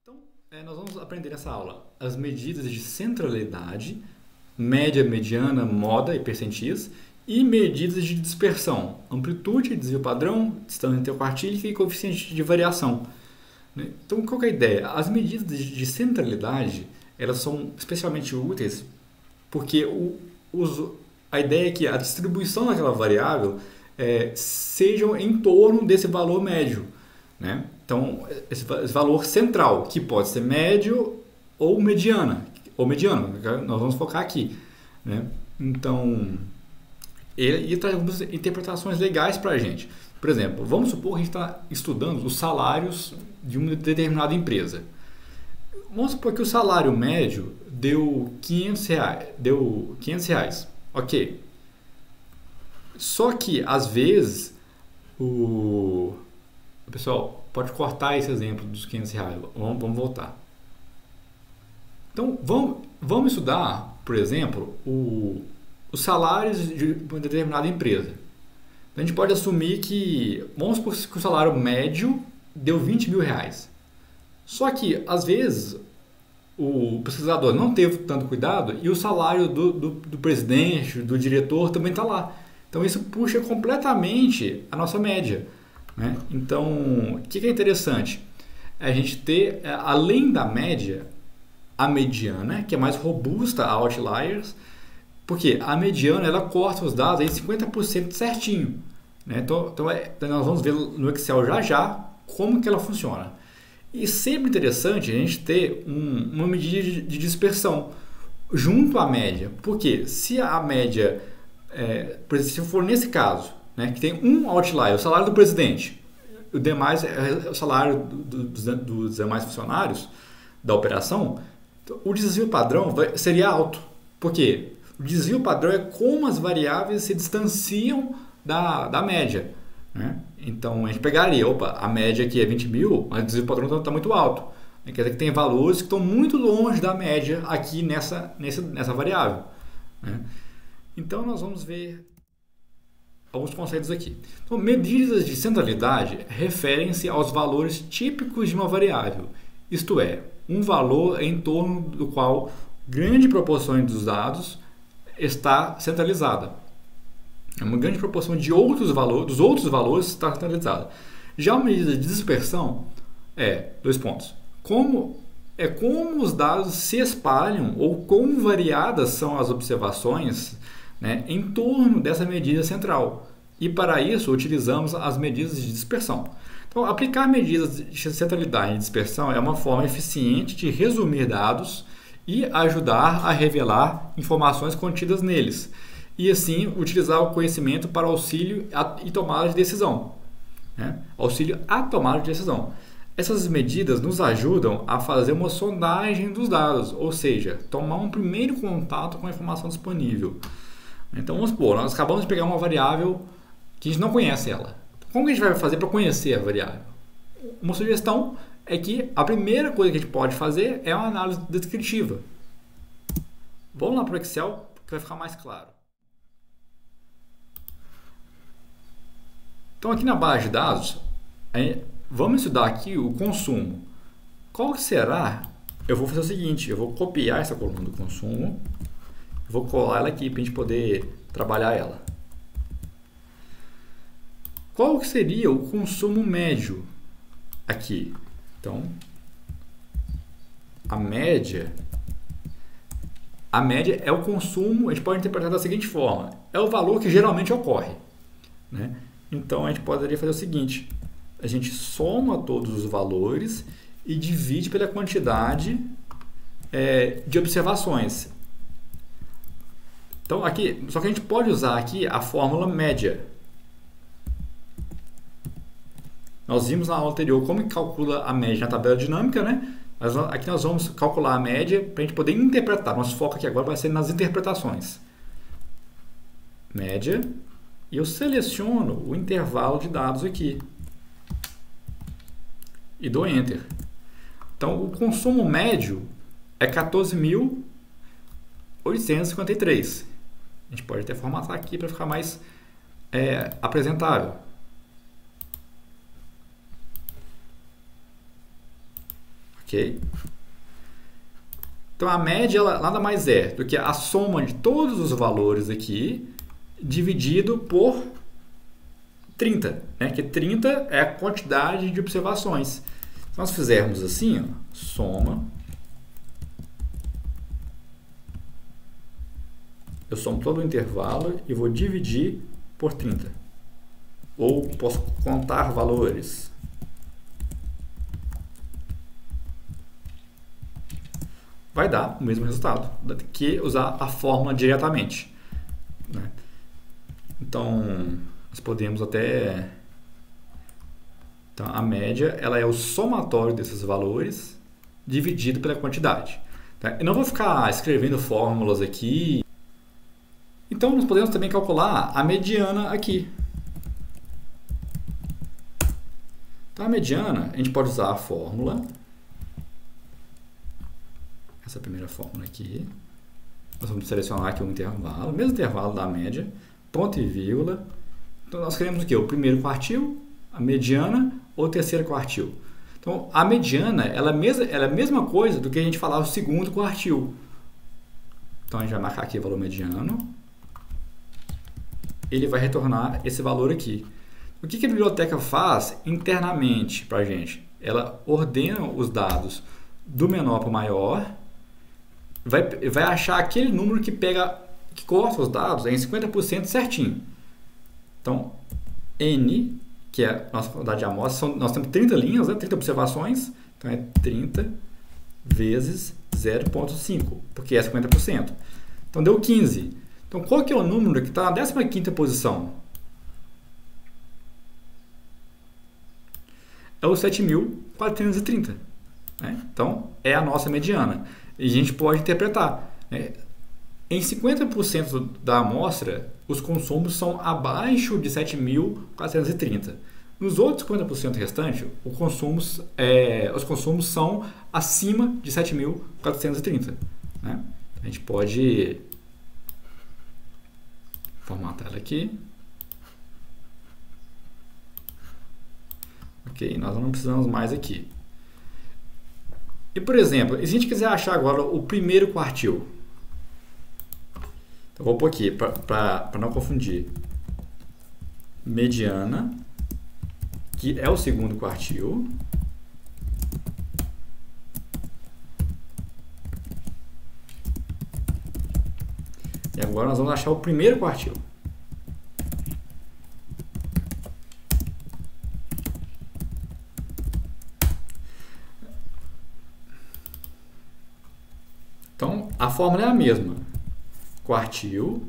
Então, nós vamos aprender nessa aula as medidas de centralidade, média, mediana, moda e percentis, e medidas de dispersão, amplitude, desvio padrão, distância interquartílica e coeficiente de variação. Então, qual que é a ideia? As medidas de centralidade, elas são especialmente úteis porque a ideia é que a distribuição daquela variável seja em torno desse valor médio, né? Então, esse valor central, que pode ser médio ou mediano, nós vamos focar aqui, né? Então, ele traz algumas interpretações legais para a gente. Por exemplo, vamos supor que a gente está estudando os salários de uma determinada empresa. Vamos supor que o salário médio deu R$ 500. Ok. Só que, às vezes, Pessoal, pode cortar esse exemplo dos R$ 500. Vamos voltar. Então, vamos estudar, por exemplo, os salários de uma determinada empresa. Então, a gente pode assumir que, vamos supor que o salário médio deu R$ 20.000. Só que, às vezes, o pesquisador não teve tanto cuidado e o salário do presidente, do diretor também está lá. Então, isso puxa completamente a nossa média, né? Então, o que é interessante? É a gente ter, além da média, a mediana, que é mais robusta a outliers, porque a mediana ela corta os dados em 50% certinho, né? Então, nós vamos ver no Excel já como que ela funciona. E sempre interessante a gente ter uma medida de dispersão junto à média, porque se a média, por exemplo, se for nesse caso, né, que tem um outlier, o salário do presidente, o demais é o salário dos demais funcionários da operação, o desvio padrão seria alto. Por quê? O desvio padrão é como as variáveis se distanciam da média, né? Então, a gente pegaria, a média aqui é 20.000, mas o desvio padrão está muito alto. Quer dizer que tem valores que estão muito longe da média aqui nessa variável, né? Então, nós vamos ver alguns conceitos aqui. Então, medidas de centralidade referem-se aos valores típicos de uma variável, isto é, um valor em torno do qual grande proporção dos dados está centralizada. Uma grande proporção dos outros valores está centralizada. Já a medida de dispersão como os dados se espalham ou quão variadas são as observações, né, em torno dessa medida central. E para isso utilizamos as medidas de dispersão. Então, aplicar medidas de centralidade e dispersão é uma forma eficiente de resumir dados e ajudar a revelar informações contidas neles. E assim utilizar o conhecimento para auxílio e tomada de decisão, né? Auxílio à tomada de decisão. Essas medidas nos ajudam a fazer uma sondagem dos dados, ou seja, tomar um primeiro contato com a informação disponível. Então vamos supor, nós acabamos de pegar uma variável que a gente não conhece ela. Como que a gente vai fazer para conhecer a variável? Uma sugestão é que a primeira coisa que a gente pode fazer é uma análise descritiva. Vamos lá para o Excel que vai ficar mais claro. Então aqui na base de dados, vamos estudar aqui o consumo. Qual será? Eu vou fazer o seguinte, eu vou copiar essa coluna do consumo, vou colar ela aqui para a gente poder trabalhar ela. Qual seria o consumo médio aqui? Então, a média é o consumo, a gente pode interpretar da seguinte forma, é o valor que geralmente ocorre, né? Então, a gente poderia fazer o seguinte, a gente soma todos os valores e divide pela quantidade de observações. Então, aqui, só que a gente pode usar aqui a fórmula média. Nós vimos na aula anterior como que calcula a média na tabela dinâmica, né? Mas aqui nós vamos calcular a média para a gente poder interpretar. Nosso foco aqui agora vai ser nas interpretações. Média. E eu seleciono o intervalo de dados aqui. E dou Enter. Então, o consumo médio é 14.853. A gente pode até formatar aqui para ficar mais apresentável. ok? Então a média ela nada mais é do que a soma de todos os valores aqui dividido por 30, né? Que 30 é a quantidade de observações. Se nós fizermos assim, ó, soma, eu somo todo o intervalo e vou dividir por 30. Ou posso contar valores. Vai dar o mesmo resultado que usar a fórmula diretamente, né? Então, nós podemos até... Então, a média ela é o somatório desses valores dividido pela quantidade, tá? Eu não vou ficar escrevendo fórmulas aqui. Então, nós podemos também calcular a mediana aqui. Então, a mediana, a gente pode usar a fórmula. Essa primeira fórmula aqui. Nós vamos selecionar aqui um intervalo, o mesmo intervalo da média, ponto e vírgula. Então, nós queremos o quê? O primeiro quartil, a mediana ou o terceiro quartil. Então, a mediana ela é a mesma coisa do que a gente falava o segundo quartil. Então, a gente vai marcar aqui o valor mediano. Ele vai retornar esse valor aqui. O que a biblioteca faz internamente para a gente? Ela ordena os dados do menor para o maior, vai achar aquele número que corta os dados em 50% certinho. Então, N, que é a nossa quantidade de amostras, nós temos 30 linhas, né? 30 observações, então é 30 vezes 0,5, porque é 50%. Então, deu 15. Então, qual que é o número que está na 15ª posição? É o 7.430. Né? Então, é a nossa mediana. E a gente pode interpretar, né? Em 50% da amostra, os consumos são abaixo de 7.430. Nos outros 50% restantes, os consumos são acima de 7.430. Né? A gente pode formatar ela aqui. Ok, nós não precisamos mais aqui. E, por exemplo, se a gente quiser achar agora o primeiro quartil, então vou pôr aqui, para não confundir, mediana, que é o segundo quartil, e agora nós vamos achar o primeiro quartil. Então, a fórmula é a mesma. Quartil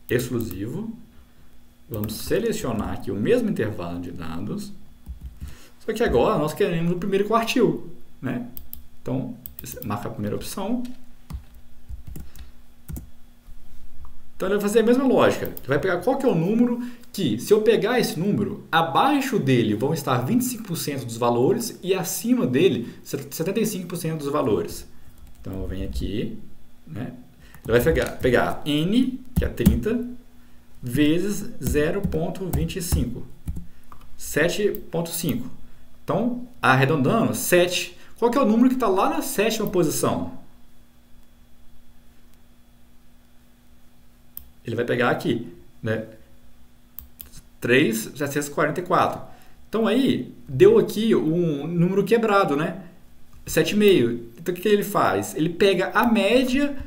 exclusivo. Vamos selecionar aqui o mesmo intervalo de dados. Só que agora nós queremos o primeiro quartil, né? Então, marca a primeira opção. Então, ele vai fazer a mesma lógica. Ele vai pegar qual que é o número que, se eu pegar esse número, abaixo dele vão estar 25% dos valores e acima dele 75% dos valores. Então, eu venho aqui, né? Ele vai pegar N, que é 30, vezes 0,25. 7,5. Então, arredondando, 7. Qual que é o número que está lá na 7ª posição? Ele vai pegar aqui, né? 3,744. Então, aí, deu aqui um número quebrado, né? 7,5. Então, o que ele faz? Ele pega a média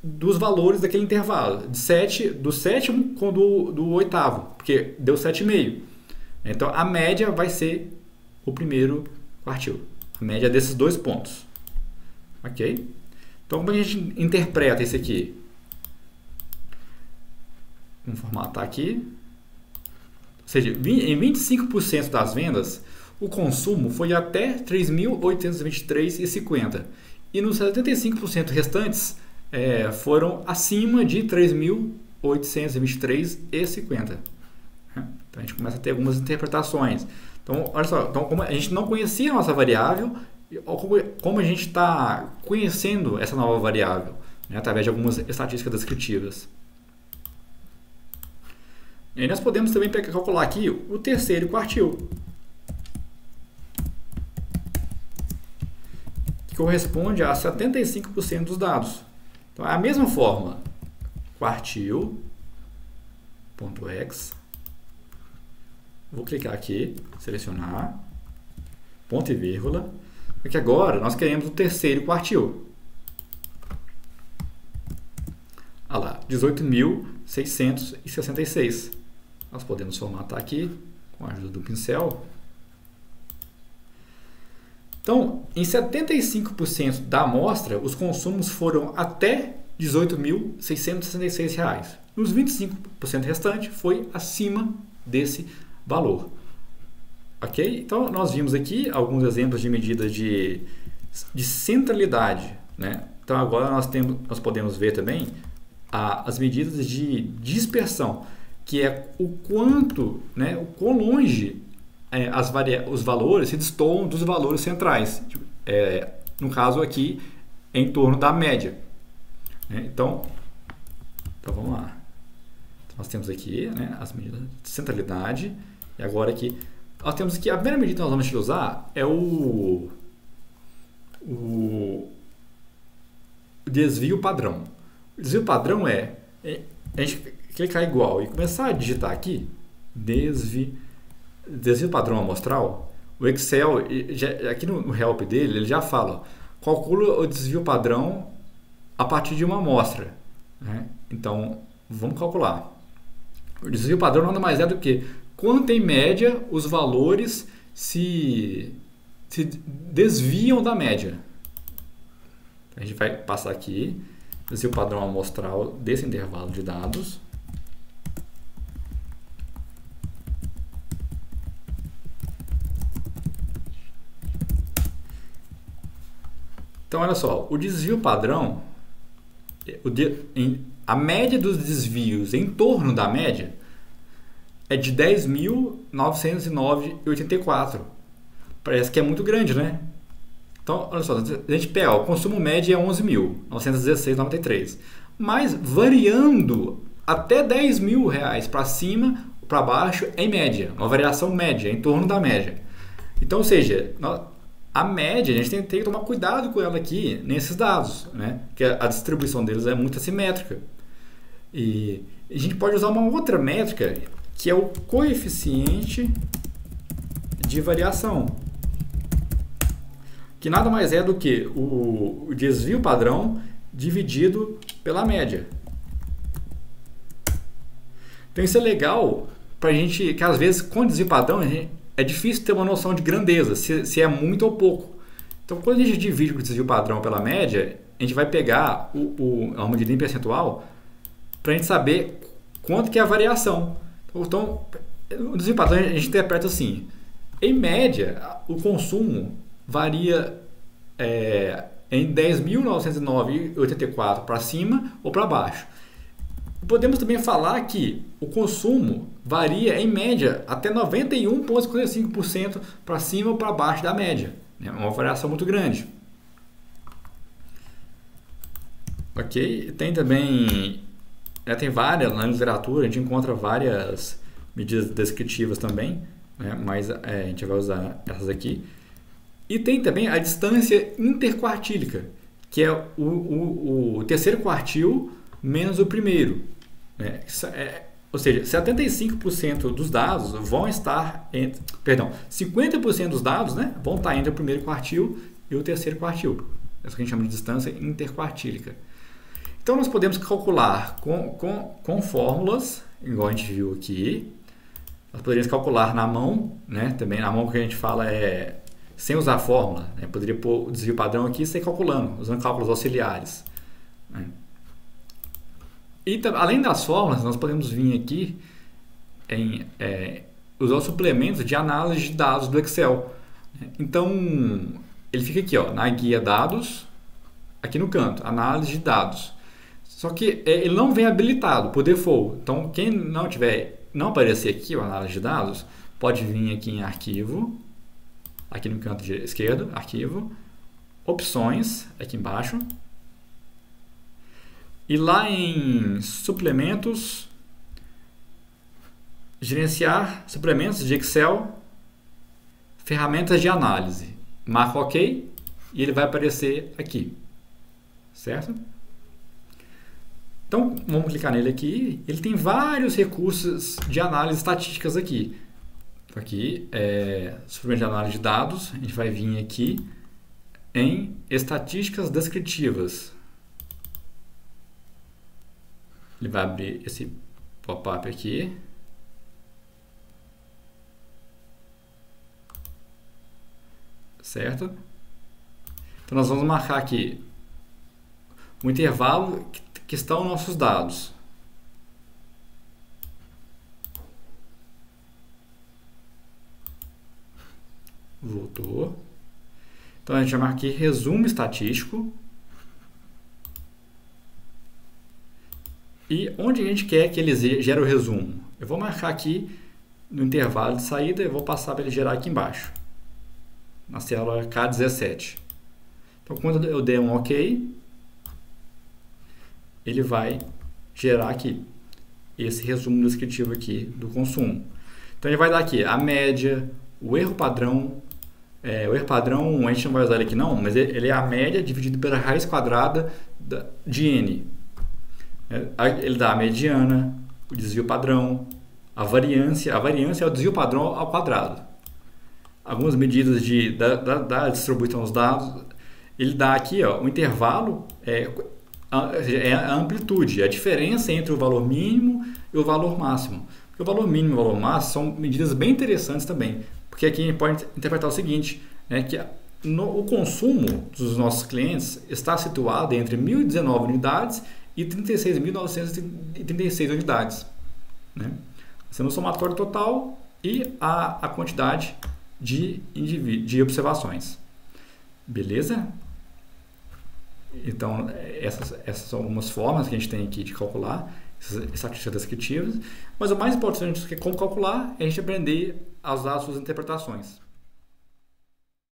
dos valores daquele intervalo, do sétimo com do oitavo, porque deu 7,5. Então, a média vai ser o primeiro quartil. A média desses dois pontos. Ok? Então, como a gente interpreta isso aqui? Vamos formatar aqui. Ou seja, em 25% das vendas, o consumo foi até 3.823,50. E nos 75% restantes, foram acima de 3.823,50. Então, a gente começa a ter algumas interpretações. Então, olha só, então, como a gente não conhecia a nossa variável, como a gente está conhecendo essa nova variável, né, através de algumas estatísticas descritivas. E aí nós podemos também calcular aqui o terceiro quartil. corresponde a 75% dos dados. Então, é a mesma forma. Quartil.x. Vou clicar aqui, selecionar, ponto e vírgula. Porque agora nós queremos o terceiro quartil. Olha lá, 18.666. Nós podemos formatar aqui com a ajuda do pincel. Então, em 75% da amostra, os consumos foram até R$ 18.666. Os 25% restante foi acima desse valor. Ok? Então, nós vimos aqui alguns exemplos de medidas de centralidade, né? Então, agora nós podemos ver também as medidas de dispersão, que é o quanto, né, o quão longe os valores se destoam dos valores centrais. No caso aqui, em torno da média. Então vamos lá. Nós temos aqui, né, as medidas de centralidade. E agora aqui, nós temos aqui, a primeira medida que nós vamos utilizar é o desvio padrão. O desvio padrão é a gente clicar igual e começar a digitar aqui, desvio padrão amostral. O Excel, aqui no help dele, ele já fala, calcula o desvio padrão a partir de uma amostra, né? Então, vamos calcular. O desvio padrão nada mais é do que quanto em média os valores se desviam da média. A gente vai passar aqui, desvio padrão amostral desse intervalo de dados. Então, olha só, o desvio padrão, a média dos desvios em torno da média é de 10.909,84. Parece que é muito grande, né? Então, olha só, a gente pega, o consumo médio é 11.916,93. Mas variando até R$10.000 para cima ou para baixo, em média, uma variação média, em torno da média. Então, ou seja, a média, a gente tem que tomar cuidado com ela aqui nesses dados, né? Porque a distribuição deles é muito assimétrica. E a gente pode usar uma outra métrica, que é o coeficiente de variação, que nada mais é do que o desvio padrão dividido pela média. Então isso é legal para a gente, que às vezes com desvio padrão é difícil ter uma noção de grandeza, se é muito ou pouco. Então, quando a gente divide o desvio padrão pela média, a gente vai pegar a medida em percentual para a gente saber quanto que é a variação. Então, o desvio padrão a gente interpreta assim: em média, o consumo varia em 10.909,84 para cima ou para baixo. Podemos também falar que o consumo varia em média até 91,55% para cima ou para baixo da média. É uma variação muito grande. Ok? Tem também, tem várias na literatura, a gente encontra várias medidas descritivas também, né? Mas a gente vai usar essas aqui. E tem também a distância interquartílica, que é o terceiro quartil menos o primeiro. Ou seja, 75% dos dados vão estar entre... Perdão, 50% dos dados, né, vão estar entre o primeiro quartil e o terceiro quartil. Essa que a gente chama de distância interquartílica. Então, nós podemos calcular com fórmulas, igual a gente viu aqui. Nós poderíamos calcular na mão, né, também na mão que a gente fala sem usar fórmula, né? Poderia pôr o desvio padrão aqui e sair calculando, usando cálculos auxiliares, né? E além das fórmulas, nós podemos vir aqui usar os suplementos de análise de dados do Excel. Então, ele fica aqui, ó, na guia dados, aqui no canto, análise de dados. Só que ele não vem habilitado por default. Então, quem não aparecer aqui, a análise de dados, pode vir aqui em arquivo, aqui no canto esquerdo, arquivo, opções, aqui embaixo. E lá em suplementos, gerenciar suplementos de Excel, ferramentas de análise. Marca OK e ele vai aparecer aqui, certo? Então, vamos clicar nele aqui. Ele tem vários recursos de análise estatísticas aqui. Aqui é suplemento de análise de dados. A gente vai vir aqui em estatísticas descritivas. Ele vai abrir esse pop-up aqui. Certo? Então, nós vamos marcar aqui o intervalo que estão nossos dados. Voltou. Então, a gente vai marcar aqui resumo estatístico. E onde a gente quer que ele gere o resumo? Eu vou marcar aqui no intervalo de saída e vou passar para ele gerar aqui embaixo, na célula K17. Então, quando eu der um OK, ele vai gerar aqui esse resumo descritivo aqui do consumo. Então, ele vai dar aqui a média, o erro padrão. O erro padrão a gente não vai usar ele aqui não, mas ele é a média dividido pela raiz quadrada de n. Ele dá a mediana, o desvio padrão, a variância é o desvio padrão ao quadrado. Algumas medidas da distribuição dos dados. Ele dá aqui o intervalo, é a amplitude, a diferença entre o valor mínimo e o valor máximo. Porque o valor mínimo e o valor máximo são medidas bem interessantes também. Porque aqui a gente pode interpretar o seguinte, que o consumo dos nossos clientes está situado entre 1.019 unidades e 36.936 unidades. Sendo o somatório total e a quantidade de observações. Beleza? Então, essas são algumas formas que a gente tem aqui de calcular essas estatísticas descritivas, mas o mais importante do que como calcular é a gente aprender a usar as suas interpretações.